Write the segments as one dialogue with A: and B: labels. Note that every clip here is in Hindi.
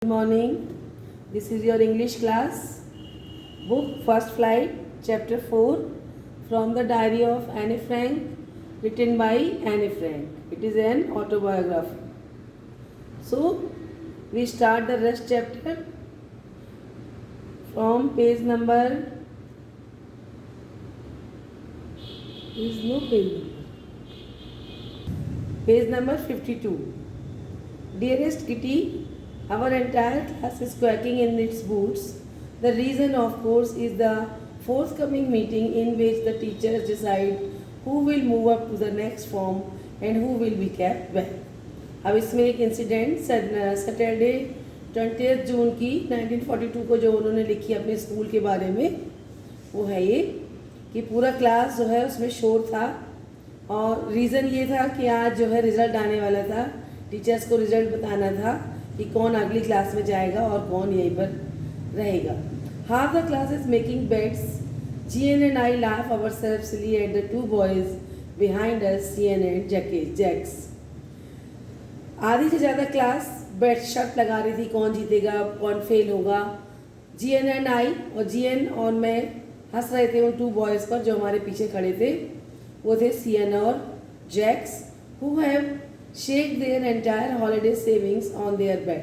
A: Good morning. This is your English class. Book First Flight, Chapter 4 from the Diary of Anne Frank, written by Anne Frank. It is an autobiography. So, we start the rest chapter from page number. There is no page number. Page number 52. Dearest Kitty, our entire class is quacking in its boots. The reason, of course, is the forthcoming meeting in which the teachers decide who will move up to the next form and who will be kept back. अब इसमें एक इंसिडेंट सैटरडे 20 जून की 1942 को जो उन्होंने लिखी अपने स्कूल के बारे में, वो है ये कि पूरा क्लास जो है उसमें शोर था और रीज़न ये था कि आज जो है रिज़ल्ट आने वाला था। टीचर्स को रिज़ल्ट बताना था कि कौन अगली क्लास में जाएगा और कौन यहीं पर रहेगा। Half the class is making bets. G N and I laugh our silly at the two boys behind us, C N and Jacques. आधी से ज़्यादा क्लास बेट शर्त लगा रही थी कौन जीतेगा, कौन फेल होगा। जीएन एंड आई और जीएन और मैं हंस रहे थे उन टू बॉयज़ पर जो हमारे पीछे खड़े थे। वो थे सीएन और Jacks, who have shake their entire holiday savings on their bed,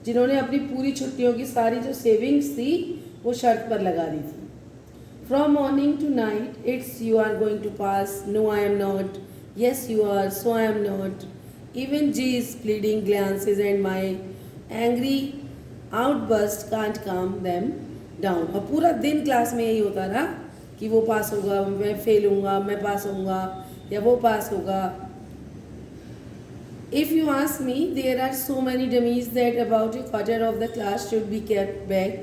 A: जिन्होंने अपनी पूरी छुट्टियों की सारी जो सेविंग्स थी वो शर्त पर लगा दी थी। From morning to night it's you are going to pass, no I am not, yes you are, so I am not, even G's pleading glances and my angry outburst can't calm them down. और पूरा दिन क्लास में यही होता रहा कि वो पास होगा, मैं फेल होऊंगा, मैं पास होऊंगा या वो पास होगा। If you ask me, there are so many dummies that about a quarter of the class should be kept back,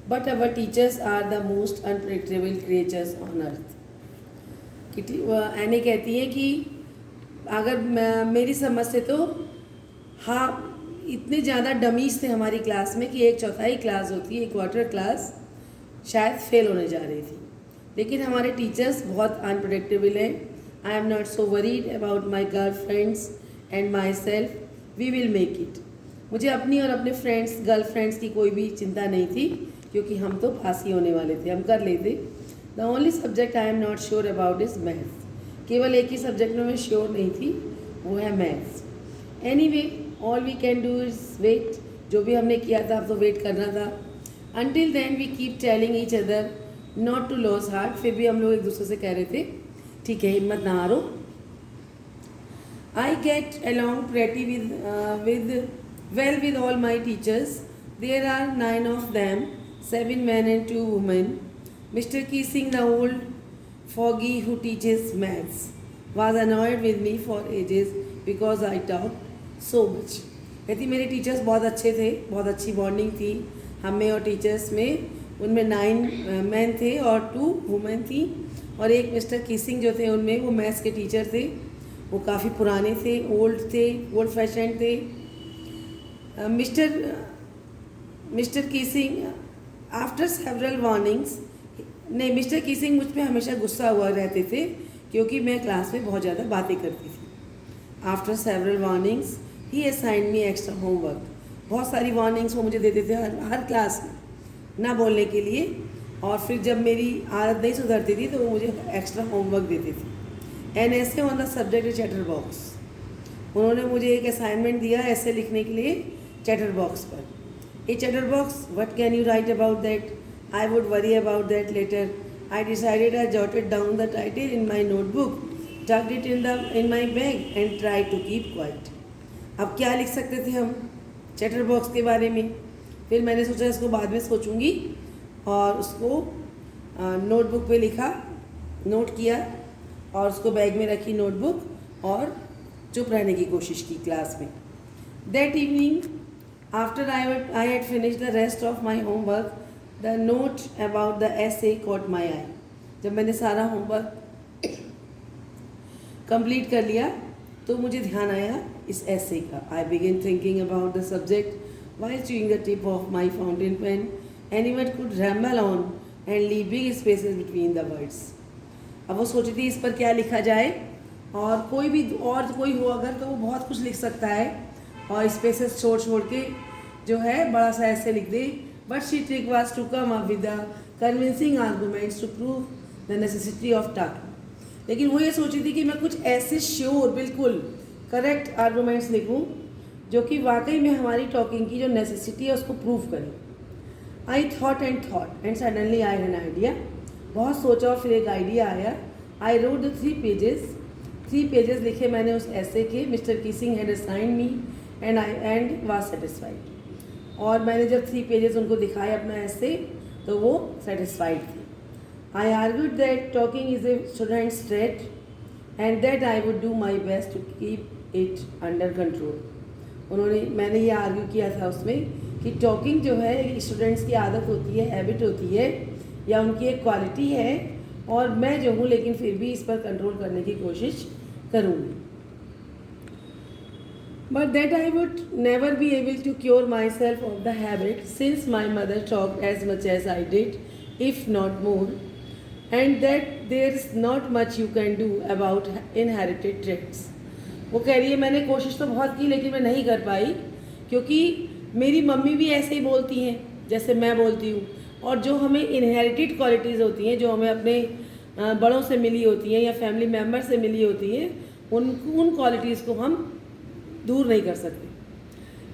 A: but our teachers are the most unpredictable creatures on earth. एने कहती है कि अगर मेरी समझ से तो हाँ, इतने ज़्यादा डमीज थे हमारी क्लास में कि एक चौथाई क्लास होती है, एक क्वार्टर क्लास शायद फेल होने जा रही थी, लेकिन हमारे टीचर्स बहुत अनप्रडिक्टेबल हैं। I am not so worried about my girlfriends and myself, we will make it. मुझे अपनी और अपने फ्रेंड्स, गर्ल फ्रेंड्स की कोई भी चिंता नहीं थी क्योंकि हम तो पास ही होने वाले थे, हम कर लेते। The only subject I am not sure about is maths. केवल एक ही सब्जेक्ट में मैं श्योर नहीं थी, वो है maths. Anyway all we can do is wait. जो भी हमने किया था अब तो वेट करना था। Until then we keep telling each other not to lose heart. फिर भी हम लोग एक दूसरे से कह रहे थे ठीक है, हिम्मत ना हारो। I get along pretty well with all my teachers. There are 9 of them, 7 men and 2 women. Mr. Keesing, the old fogey who teaches maths, was annoyed with me for ages because I talked so much. कहती मेरे टीचर्स बहुत अच्छे थे, बहुत अच्छी बॉन्डिंग थी हम में और टीचर्स में। उनमें 9 मैन थे और 2 वुमेन थी, और एक मिस्टर कीसिंग जो थे उनमें वो मैथ्स के टीचर थे। वो काफ़ी पुराने थे, ओल्ड फैशन थे। मिस्टर कीसिंग आफ्टर सेवरल वार्निंग्स, नहीं, मिस्टर कीसिंग मुझ पे हमेशा गुस्सा हुआ रहते थे क्योंकि मैं क्लास में बहुत ज़्यादा बातें करती थी। आफ्टर सेवरल वार्निंग्स ही असाइंड मी एक्स्ट्रा होमवर्क। बहुत सारी वार्निंग्स वो मुझे देते थे हर क्लास में ना बोलने के लिए, और फिर जब मेरी आदत नहीं सुधरती थी तो वो मुझे एक्स्ट्रा होमवर्क देते थे। एन ऐसे on the subject chatter box. उन्होंने मुझे एक असाइनमेंट दिया ऐसे लिखने के लिए चैटर बॉक्स पर। A chatter box, what can you write about that? I would worry about that later. I decided I jotted down the title in my notebook, tucked it in my bag and try to keep quiet. अब क्या लिख सकते थे हम चैटर बॉक्स के बारे में? फिर मैंने सोचा इसको बाद में सोचूंगी और उसको नोटबुक पे लिखा, नोट किया और उसको बैग में रखी नोटबुक और चुप रहने की कोशिश की क्लास में। That evening after I had finish the rest of my homework, the note about the essay caught my eye। जब मैंने सारा होमवर्क कंप्लीट कर लिया तो मुझे ध्यान आया इस essay का। I begin thinking about the subject while chewing the tip of my fountain pen. Anyone could ramble on and leave big spaces between the words। अब वो सोची थी इस पर क्या लिखा जाए, और कोई हो अगर तो वो बहुत कुछ लिख सकता है और स्पेसेस छोड़ के जो है बड़ा सा ऐसे लिख दे, but she trick was to come up with the convincing arguments to prove the necessity of talking. लेकिन वो ये सोची थी कि मैं कुछ ऐसे श्योर बिल्कुल करेक्ट आर्गूमेंट्स लिखूं जो कि वाकई में हमारी टॉकिंग की जो नेसेसिटी है उसको प्रूव करें। I thought and suddenly I had an idea. बहुत सोचा और फिर एक आइडिया आया। आई रोट द 3 पेजेस लिखे मैंने उस ऐसे के। Mister Keesing had assigned me and was satisfied. और मैंने जब 3 पेजेस उनको दिखाए अपना ऐसे तो वो सेटिस्फाइड थे। I argued that talking is a student's trait and that I would do my best to keep it under control. मैंने ये आर्ग्यू किया था उसमें कि टॉकिंग जो है स्टूडेंट्स की आदत होती है, हैबिट होती है या उनकी एक क्वालिटी है, और मैं जो हूँ लेकिन फिर भी इस पर कंट्रोल करने की कोशिश करूँगी। But that I would never be able to cure myself of the habit since my mother talk as much as I did if not more, and that there is not much you can do about inherited traits. वो कह रही है मैंने कोशिश तो बहुत की लेकिन मैं नहीं कर पाई, क्योंकि मेरी मम्मी भी ऐसे ही बोलती हैं जैसे मैं बोलती हूँ, और जो हमें इनहेरिटेड क्वालिटीज़ होती हैं, जो हमें अपने बड़ों से मिली होती हैं या फैमिली मेम्बर से मिली होती हैं, उन क्वालिटीज़ को हम दूर नहीं कर सकते।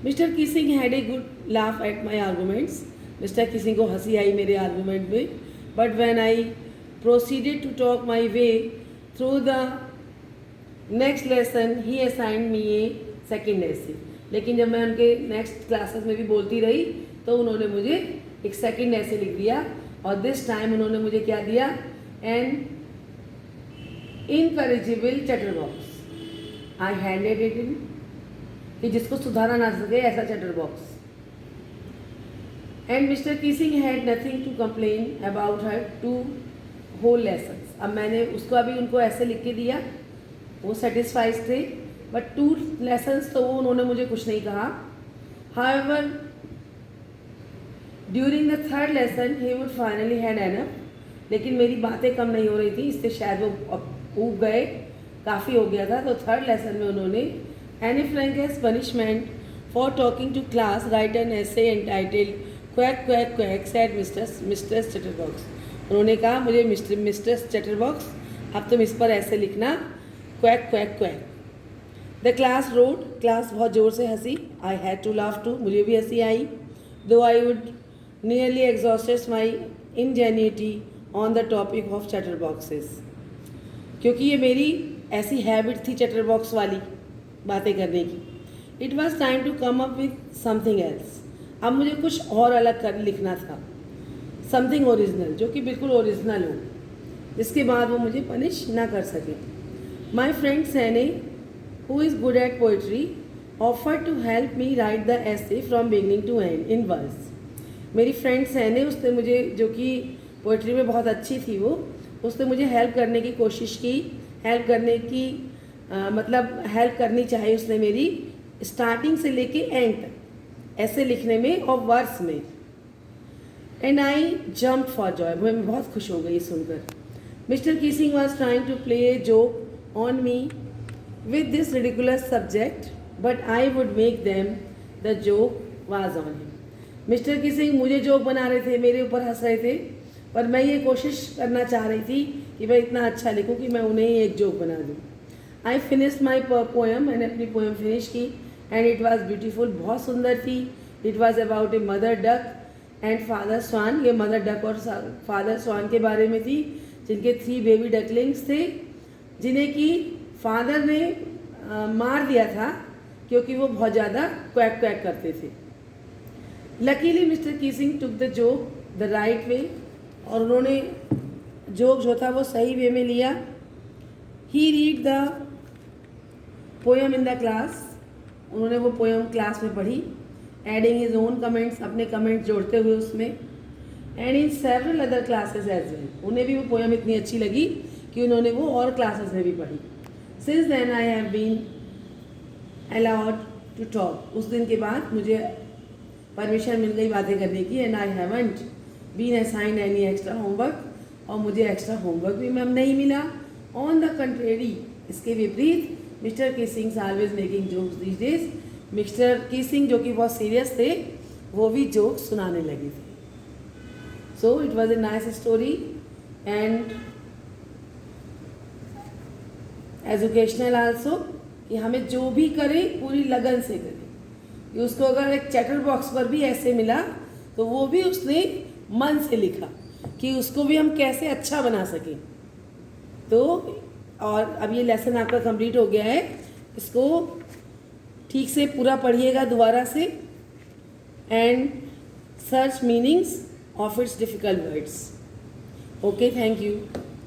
A: Mr Keesing had a good laugh at my arguments. Mr Keesing को हंसी आई मेरे आर्गूमेंट में। But when I proceeded to talk my way through the next lesson he assigned me a second essay. लेकिन जब मैं उनके नेक्स्ट क्लासेस में भी बोलती रही तो उन्होंने मुझे एक सेकेंड ऐसे लिख दिया, और दिस टाइम उन्होंने मुझे क्या दिया, an incorrigible chatter box. I handed it in, कि जिसको सुधारा ना सके ऐसा chatter box. And mister Keesing had nothing to complain about her two whole lessons. अब मैंने उसको अभी उनको ऐसे लिख के दिया, वो सेटिस्फाइड थे, बट 2 लेसन्स तो वो उन्होंने मुझे कुछ नहीं कहा। However during the 3rd lesson he would finally had enough. लेकिन मेरी बातें कम नहीं हो रही थी, इससे शायद वो ऊब गए, काफ़ी हो गया था। तो 3rd लेसन में उन्होंने Anne Frank as punishment for talking to class write an essay entitled quack quack quack said mister chatterbox. उन्होंने कहा मुझे मिस्टर चटरबॉक्स अब तुम इस पर ऐसे लिखना, quack quack quack. The class roared, class बहुत ज़ोर से हंसी। I had to laugh too, मुझे भी हंसी आई। Though I would nearly exhausted my ingenuity on the topic of chatter boxes, क्योंकि ये मेरी ऐसी हैबिट थी चटर बॉक्स वाली बातें करने की। It was time to come up with something else. अब मुझे कुछ और अलग कर लिखना था, समथिंग ओरिजिनल, जो कि बिल्कुल ओरिजिनल हो, जिसके बाद वो मुझे पनिश ना कर सके। My friend Sanne who is good at poetry offered to help me write the essay from beginning to end in verse। मेरी फ्रेंड सैने, उसने मुझे, जो कि पोइट्री में बहुत अच्छी थी वो, उसने मुझे हेल्प करने की कोशिश की। हेल्प करने की मतलब हेल्प करनी चाहिए उसने मेरी, स्टार्टिंग से लेके एंड तक ऐसे लिखने में और वर्स में। And I jump for joy, मैं बहुत खुश हो गई सुनकर। Mr Keesing was trying to play a joke on me with this ridiculous subject, but I would make them the joke was on him। Mister Keesing मुझे जोक बना रहे थे, मेरे ऊपर हंस रहे थे, पर मैं ये कोशिश करना चाह रही थी कि मैं इतना अच्छा लिखूं कि मैं उन्हें ही एक जोक बना दूं। आई फिनिश्ड माई पोएम, मैंने अपनी पोएम फिनिश की, एंड इट वॉज ब्यूटीफुल, बहुत सुंदर थी। It was about a mother duck and father swan. ये मदर डक और फादर स्वान के बारे में थी, जिनके 3 बेबी डकलिंग्स थे, जिन्हें कि फादर ने मार दिया था क्योंकि वो बहुत ज़्यादा क्वैक क्वैक करते थे। Luckily mister Keesing took the joke the right way, और उन्होंने जोक जो था वो सही वे में लिया। He read the poem in the class, उन्होंने वो पोएम क्लास में पढ़ी। एडिंग हिज ओन कमेंट्स, अपने कमेंट्स जोड़ते हुए उसमें। And in several other classes as well, उन्हें भी वो पोएम इतनी अच्छी लगी कि उन्होंने वो और क्लासेस में भी पढ़ी। Since then I have been allowed to talk, उस दिन के बाद मुझे परमिशन मिल गई बातें करने की। And I haven't been assigned any extra homework, और मुझे एक्स्ट्रा होमवर्क भी मैम नहीं मिला। ऑन द कंट्रेरी, इसके विपरीत mister Keesing always making jokes these days. Mister Keesing जो कि बहुत सीरियस थे, वो भी जोक सुनाने लगी थी. So it was a nice story and educational also, कि हमें जो भी करें पूरी लगन से करें. कि उसको अगर एक चैटर बॉक्स पर भी ऐसे मिला तो वो भी उसने मन से लिखा कि उसको भी हम कैसे अच्छा बना सकें. तो और अब ये लेसन आपका कंप्लीट हो गया है. इसको ठीक से पूरा पढ़िएगा दोबारा से and search meanings of its difficult words. Okay, thank you.